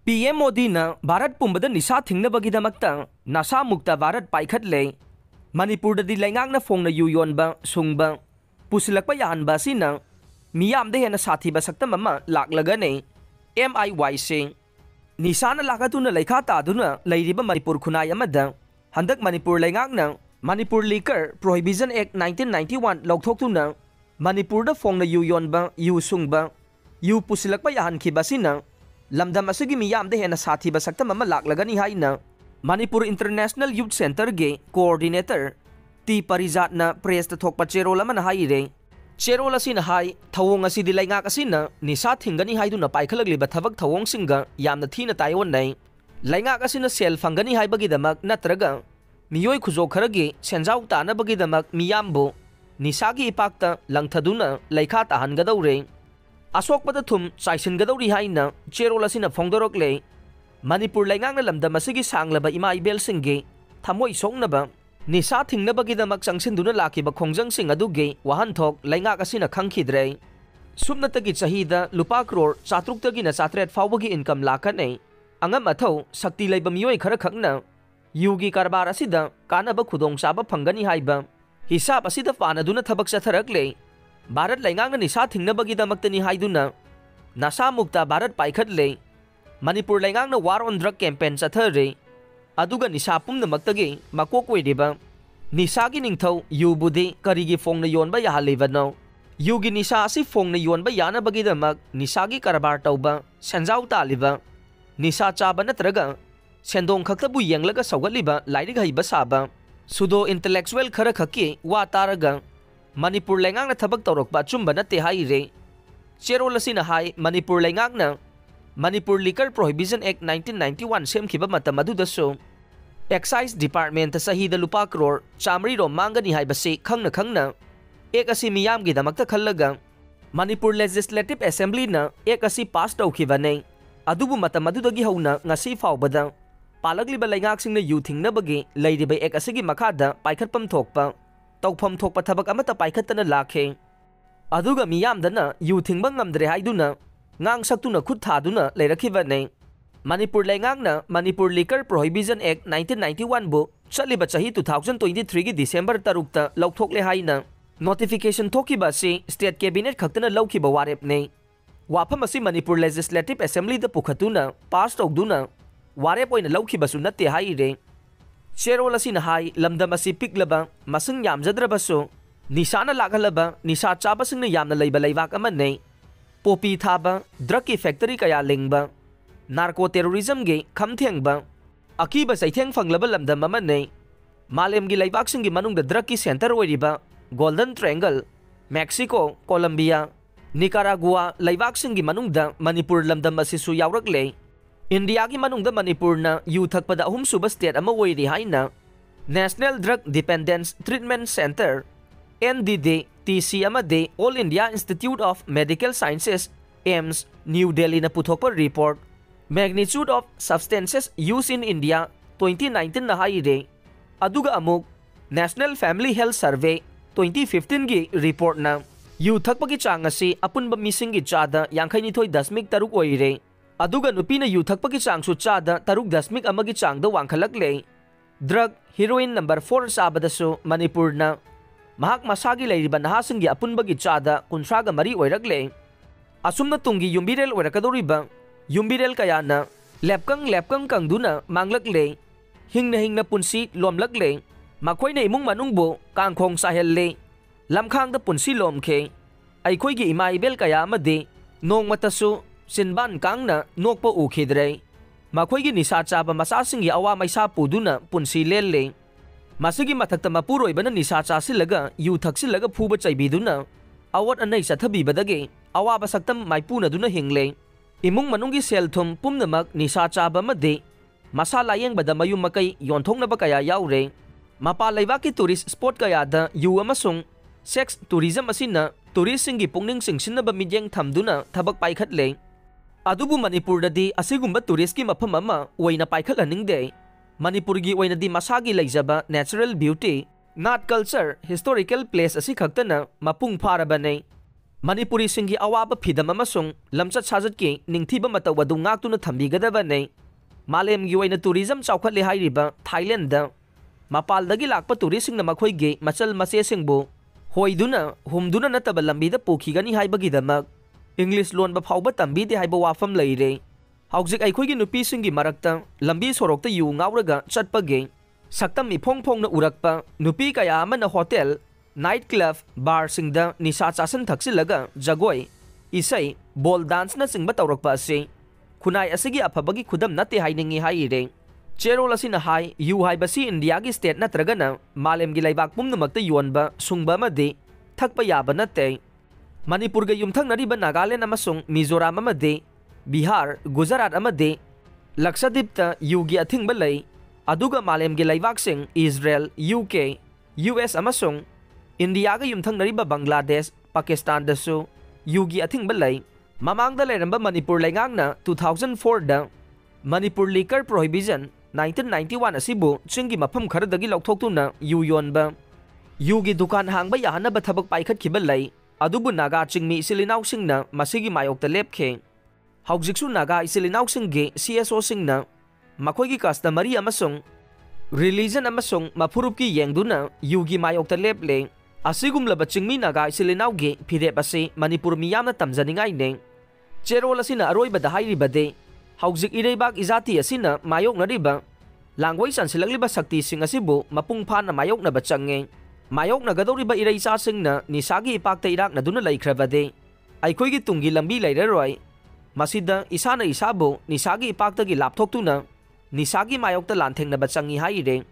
PM Modi Bharat पुंबद निशा थिंगनबगीदमक्ता नशा मुक्त भारत पाइखटले मणिपुरददी लैंगांगना फोंगना यू योनबा सुंगबा पुसलकपा याहनबा असिना मियामदे हेना साथीबा सक्तम अमा लाक्लगने MIY से निशाना लागतुना लैखा तादुना लैरिबा मणिपुर खुनाय अमदा हंदक मणिपुर लैंगांगना मणिपुर लिकर प्रोहिबिशन एक्ट 1991 लौथोक्तुना मणिपुरदा फोंगना यू योनबा यू सुंगबा यू पुसलकपा याहनखिबासिना लमदम असगी मियामदे हेना साथीबा सक्तम अमा लाक्लगनी हाइना मणिपुर इंटरनेशनल यूथ सेंटर के कोऑर्डिनेटर टी परिजातना प्रेस थोकपा चेरोल अमना हाइरे चेरोल असिना हाइ थवोंग असिदि लैंगाक असिना निशा थिंगनी हाइदुना पाइखलगलिबा थबक थवोंगसिंगा यामना थीना ताइवोननै लैंगाक असिना सेल फंगनी हाइबगिदमक नत्रगा मियोय खुजो खरगी सेंजाउ तानबगिदमक मियामबु निशागी इपाक्ता लंगथदुना लैखा ताहनगदौरे अशोकपद थुम चाइसिनगदौरी हाइना चेरोल असिना फोंदोरकले मणिपुर लैंगांगना लमदम असिगी सांगलबा इमा इबेलसिंगे थमोय सोंगनबा निशा थिंगनबगिदमक चंगसिनदुना लाखिबा खोंजंगसिंग अदुगे वाहनथोक लैंगाक असिना खंगखिद्रे सुमनतगी चहीदा लुपा करोड़ 400 फाउबगी इनकम लाकने अंगम अथौ शक्ति लैबा मियोय खर खकना यूगी कारबार असिदा कानबा खुदोंचाबा फंगनी हाइबा हिसाब असिदा पानदुना थबक चथरकले भारत लैंगांगना निशा थिंगनबगिदमक्तनी हाइदुना नशा मुक्ता भारत पाइखटले मणिपुर लैंगांगना वार ऑन ड्रग कैंपेन चथरे अदुगा निशा पुमनमक्तगी मकोक ओइरिबा निशागी निंगथौ यूबुदि करिगी फोंगना योनबा याहलिबनो यूगी निशा असि फोंगना योनबा यानबगिदमक निशागी कारबार तौबा सेंजाउ तालिबा निशा चाबा नत्रगा सेंदोंग खक्तबु येंगलगा सौगलिबा लाइरिग हइबा साबा सुदो इंटेलेक्चुअल खर खक्की वा तारगा मणिपुर लैंगांगना थबक तौरकबा अचुंबा नते हाइरे चेरोल असिना हाइ मणिपुर लैंगांगना मणिपुर लिकर प्रोहिबिशन एक्ट 1991 सेमखिबा मतम अदुदसु एक्साइज डिपार्टमेंट सहीदा लुपा करोड़ 100 मांगनी हाइबसे खंगना खंगना एक असि मियामगिदमक्ता खल्लगा मणिपुर लेजिस्लेटिव असेंबलीना एक असि पास तौखिबने अदुबु मतम अदुदगी हौना ngasi फाउबदा पालकलिबा लैंगाकसिंगना यू थिंगनबगे लैरिबा एक असिगी मखादा पाइखटपम थोकपा तौफम थोकपा थबक अमता पाइखटना लाखे अदुगा मियामदना यू थिंगबा ngamdre हाइदुना ngang सक्तुना खुद थादुना लैरखिबने मणिपुर लैंगांगना मणिपुर लिकर प्रोहिबिशन एक्ट 1991 बु चलिबा चही 2023 की दिसंबर 3 लौथोकले हाइना नोटिफिकेशन थोकिबा से स्टेट कैबिनेट खक्तना लौखिबा वारेपने वाफम असि मणिपुर लेजिस्लेटिव असेंबली द पुखतुना पास तौदुना वारेप ओइना लौखिबसु नते हाइरे चेरोल असिना हाइ लमदम असि पिकलबा मसंग यामजद्रबसु निशाना लागलबा निशा चाबसिंगना यामना लैबा लैवाक अमने पोपी थाबा ड्रग की फैक्टरी कया लिंगबा नार्को टेररिज्म के खमथेंगबा अकीबा सैथेंग फंगलबा लमदम अमने मालेमगी लैबाकसिंगी मनुंगदा ड्रग की सेंटर ओइरिबा golden triangle Mexico Colombia Nicaragua लैबाकसिंगी मनुंगदा मणिपुर लमदम असिसु यावरकले इंडिया की मनुंगदा मणिपुरना यू थकपदा अहुम सुबा स्टेट अमा ओइरि हाइना national drug dependence treatment centre NDDTC अमदे all India institute of medical sciences AIIMS new Delhi ना पुथोकपा report magnitude of substances use in India 2019 ना हाइरे अदुगा अमुक नेशनल फैमिली हेल्थ सर्वे 2015 की रिपोर्ट ना यू थकपगी चांग असी अपुनबा मिसिंगी चादा 52.3 ओइरे अदुगा नुपीना you थकपगी चांगसु चादा 3.1 चांगदा वांखलकले drug heroine number 4 चाबदसु मणिपुरना महाक मसागी लैरिबा नहासिंगी अपुनबगी चादा 53 ओइरकले असुमना Tungi युम्बिरेल ओइरकदोरिबा युम्बिरेल कयाना लेपकंग कंगदुना मांगलकले Hingna पुंसी लोमलकले मखोइना इमुंग मनुंगबो कांखोंग साहेलले लमखांगदा पुंसी लोमखे अइखोइगी इमा इबेल कया अमदे नोंगमतसु सिनबान कांगना नोकपा उखिद्रे मखोइगी निशा चाबा मसासिंगी अवा मैसा पुदुना पुंसी लेल्ले मसिगी मथक्ता मपुरोइबना निशा चासिलगा यू थक्सिलगा फुबा चैबिदुना अवत अनै चथबिबदगे अवाबा सक्तम माइपुनदुना हिंगले इमुंग मनुंगी सेलथुम पुमनमक निशा चाबा मदे मसा लायेंगबदा मयुम मकै योंथोंगनबा कया याउरे मपा लैबाकी टूरिस्ट स्पॉट कयादा यू अमसुंग सेक्स टूरिज्म असिना टूरिस्टसिंगी पुंगनिंग सिंगसिनबा मिजेंग थमदुना थबक पाइखटले अदुबु मणिपुरददी असिगुंबा टूरिस्ट की मफम अमा ओइना पाइखटलनिंगदे मणिपुरगी ओइनदी मसागी लैजबा नेचुरल ब्यूटी नाट कल्चर हिस्टोरिकल प्लेस असी खक्तना मपुंग फारबने ꯃꯅꯤꯄꯨꯔꯤꯁꯤꯡꯒꯤ ꯑꯋꯥꯕ ꯐꯤꯗꯝ ꯑꯃꯁꯨꯡ ꯂꯝꯆꯠ ꯁꯥꯖꯠꯀꯤ ꯅꯤꯡꯊꯤꯕ ꯃꯇꯧ ꯑꯗꯨ ꯉꯥꯛꯇꯨꯅ ꯊꯝꯕꯤꯒꯗꯕꯅꯤ꯫ ꯃꯥꯂꯦꯝꯒꯤ ꯑꯣꯏꯅ ꯇꯨꯔꯤꯖꯝ ꯆꯥꯎꯈꯠꯂꯦ ꯍꯥꯏꯔꯤꯕ ꯊꯥꯏꯂꯦꯟꯗ ꯃꯄꯥꯟꯗꯒꯤ ꯂꯥꯛꯄ ꯇꯨꯔꯤꯁꯁꯤꯡꯅ ꯃꯈꯣꯏꯒꯤ ꯃꯆꯜ ꯃꯆꯦꯁꯤꯡꯕꯨ ꯍꯣꯏꯗꯨꯅ ꯍꯨꯝꯗꯨꯅ ꯅꯠꯇꯕ ꯂꯝꯕꯤꯗ ꯄꯨꯈꯤꯒꯅꯤ ꯍꯥꯏꯕꯒꯤꯗꯃꯛ ꯏꯪꯂꯤꯁ ꯂꯣꯟꯕ ꯐꯥꯎꯕ ꯇꯝꯕꯤꯗꯦ ꯍꯥꯏꯕ ꯋꯥꯐꯝ ꯂꯩꯔꯦ꯫ ꯍꯧꯖꯤꯛ ꯑꯩꯈꯣꯏꯒꯤ ꯅꯨꯄꯤꯁꯤꯡꯒꯤ ꯃꯔꯛꯇ ꯂꯝꯕꯤ ꯁꯣꯔꯣꯛꯇ ꯌꯨ ꯉꯥꯎꯔꯒ ꯆꯠꯄꯒꯤ ꯁꯛꯇꯝ ꯏꯐꯣꯡ ꯐꯣꯡꯅ ꯎꯔꯛꯄ ꯅꯨꯄꯤ ꯀꯌꯥ ꯑꯃꯅ ꯍꯣꯇꯦꯜ, ꯅꯥꯏꯠ ꯀ꯭ꯂꯕ, ꯕꯥꯔꯁꯤꯡꯗ ꯅꯤꯁꯥ ꯆꯥꯁꯤꯟ ꯊꯛꯆꯤꯜꯂꯒ ꯖꯒꯣꯏ, ꯏꯁꯩ, ꯕꯣꯜ ꯗꯥꯟꯁꯅꯆꯤꯡꯕ ꯇꯧꯔꯛꯄ ꯑꯁꯤ ꯈꯨꯟꯅꯥꯏ ꯑꯁꯤꯒꯤ ꯑꯐꯕꯒꯤ ꯈꯨꯗꯝ ꯅꯠꯇꯦ ꯍꯥꯏꯅꯤꯡꯉꯤ ꯍꯥꯏꯔꯦ꯫ ꯆꯦꯔꯣꯜ ꯑꯁꯤꯅ ꯍꯥꯏ ꯌꯨ ꯍꯥꯏꯕꯁꯤ ꯏꯟꯗꯤꯌꯥꯒꯤ ꯁ꯭ꯇꯦꯠ ꯅꯠꯇ꯭ꯔꯒꯅ ꯃꯥꯂꯦꯝꯒꯤ ꯂꯩꯕꯥꯛ ꯄꯨꯝꯅꯃꯛꯇ ꯌꯣꯟꯕ ꯁꯨꯡꯕ ꯑꯃꯗꯤ ꯊꯛꯄ ꯌꯥꯕ ꯅꯠꯇꯦ꯫ ꯃꯅꯤꯄꯨꯔꯒ ꯌꯨꯝꯊꯪꯅꯔꯤꯕ ꯅꯥꯒꯥꯂꯦꯟ ꯑꯃꯁꯨꯡ ꯃꯤꯖꯣꯔꯥꯝ ꯑꯃꯗꯤ ꯕꯤꯍꯥꯔ, ꯒꯨꯖꯔꯥꯠ ꯑꯃꯗꯤ ꯂꯛꯁꯗꯤꯞꯇ ꯌꯨꯒꯤ ꯑꯊꯤꯡꯕ ꯂꯩ꯫ ꯑꯗꯨꯒ ꯃꯥꯂꯦꯝꯒꯤ ꯂꯩꯕꯥꯛꯁꯤꯡ ꯏꯖꯔꯦꯜ, UK, US ꯑꯃꯁꯨꯡ ꯏꯟꯗꯤꯌꯥꯒ ꯌꯨꯝꯊꯪꯅꯔꯤꯕ ꯕꯪꯒ꯭ꯂꯥꯗꯦꯁ, ꯄꯥꯀꯤꯁꯇꯥꯟꯗꯁꯨ ꯌꯨꯒꯤ ꯑꯊꯤꯡꯕ ꯂꯩ꯫ ꯃꯃꯥꯡꯗ ꯂꯩꯔꯝꯕ ꯃꯅꯤꯄꯨꯔ ꯂꯩꯉꯥꯛꯅ 2004ꯗ ꯃꯅꯤꯄꯨꯔ ꯂꯤꯀꯔ ꯄ꯭ꯔꯣꯍꯤꯕꯤꯖꯟ 1991 ꯑꯁꯤꯕꯨ ꯆꯤꯡꯒꯤ ꯃꯐꯝ ꯈꯔꯗꯒꯤ ꯂꯧꯊꯣꯛꯇꯨꯅ ꯌꯨ ꯌꯣꯟꯕ, ꯌꯨꯒꯤ ꯗꯨꯀꯥꯟ ꯍꯥꯡꯕ ꯌꯥꯍꯟꯅꯕ ꯊꯕꯛ ꯄꯥꯏꯈꯠꯈꯤꯕ ꯂꯩ꯫ ꯑꯗꯨꯕꯨ ꯅꯥꯒꯥ ꯆꯤꯡꯃꯤ ꯏꯆꯤꯜ ꯏꯅꯥꯎꯁꯤꯡꯅ ꯃꯁꯤꯒꯤ ꯃꯥꯌꯣꯛꯇ ꯂꯦꯞꯈꯤ꯫ ꯍꯧꯖꯤꯛꯁꯨ ꯅꯥꯒꯥ ꯏꯆꯤꯜ ꯏꯅꯥꯎꯁꯤꯡꯒꯤ CSOꯁꯤꯡꯅ ꯃꯈꯣꯏꯒꯤ ꯀꯁꯇꯃꯔꯤ ꯑꯃꯁꯨꯡ ꯔꯤꯂꯤꯖꯟ ꯑꯃꯁꯨꯡ ꯃꯐꯨꯔꯨꯞꯀꯤ ꯌꯦꯡꯗꯨꯅ ꯌꯨꯒꯤ ꯃꯥꯌꯣꯛꯇ ꯂꯦꯞꯂꯦ꯫ ꯑꯁꯤꯒꯨꯝꯂꯕ ꯆꯤꯡꯃꯤ ꯅꯥꯒꯥ ꯏꯆꯤꯜ ꯏꯅꯥꯎꯒꯤ ꯐꯤꯔꯦꯞ ꯑꯁꯤ ꯃꯅꯤꯄꯨꯔ ꯃꯤꯌꯥꯝꯅ ꯇꯝꯖꯅꯤꯡꯉꯥꯏꯅꯤ꯫ ꯆꯦꯔꯣꯜ ꯑꯁꯤꯅ ꯑꯔꯣꯏꯕꯗ ꯍꯥꯏꯔꯤꯕꯗꯤ ꯍꯧꯖꯤꯛ ꯏꯔꯩꯕꯥꯛ ꯏꯖꯥꯇꯤ ꯑꯁꯤꯅ ꯃꯥꯌꯣꯛꯅꯔꯤꯕ ꯂꯥꯡꯒꯣꯏ ꯆꯟꯁꯤꯜꯂꯛꯂꯤꯕ ꯁꯛꯇꯤꯁꯤꯡ ꯑꯁꯤꯕꯨ ꯃꯄꯨꯡ ꯐꯥꯅ ꯃꯥꯌꯣꯛꯅꯕ ꯆꯪꯉꯤ꯫ ꯃꯥꯌꯣꯛꯅꯒꯗꯧꯔꯤꯕ ꯏꯔꯩꯆꯥꯁꯤꯡꯅ ꯅꯤꯁꯥꯒꯤ ꯏꯄꯥꯛꯇ ꯏꯔꯥꯛꯅꯗꯨꯅ ꯂꯩꯈ꯭ꯔꯕꯗꯤ ꯑꯩꯈꯣꯏꯒꯤ ꯇꯨꯡꯒꯤ ꯂꯝꯕꯤ ꯂꯩꯔꯔꯣꯏ꯫ ꯃꯁꯤꯗ ꯏꯁꯥꯅ ꯏꯁꯥꯕꯨ ꯅꯤꯁꯥꯒꯤ ꯏꯄꯥꯛꯇꯒꯤ ꯂꯥꯞꯊꯣꯛꯇꯨꯅ ꯅꯤꯁꯥꯒꯤ ꯃꯥꯌꯣꯛꯇ ꯂꯥꯟꯊꯦꯡꯅꯕ ꯆꯪꯉꯤ ꯍꯥꯏꯔꯦ꯫